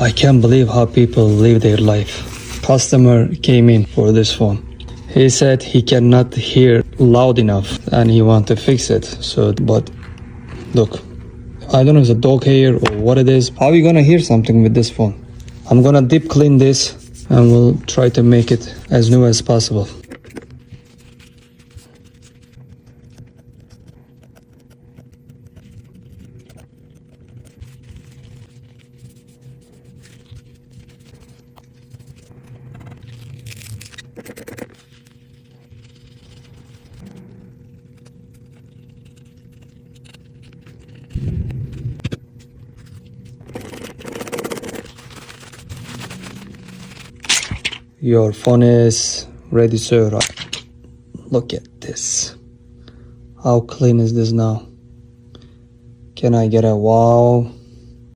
I can't believe how people live their life. Customer came in for this phone. He said he cannot hear loud enough and he want to fix it. But look, I don't know if it's a dog hair or what it is. How are you gonna hear something with this phone? I'm gonna deep clean this and we'll try to make it as new as possible. Your phone is ready, sir. Look at this. How clean is this now? Can I get a wow?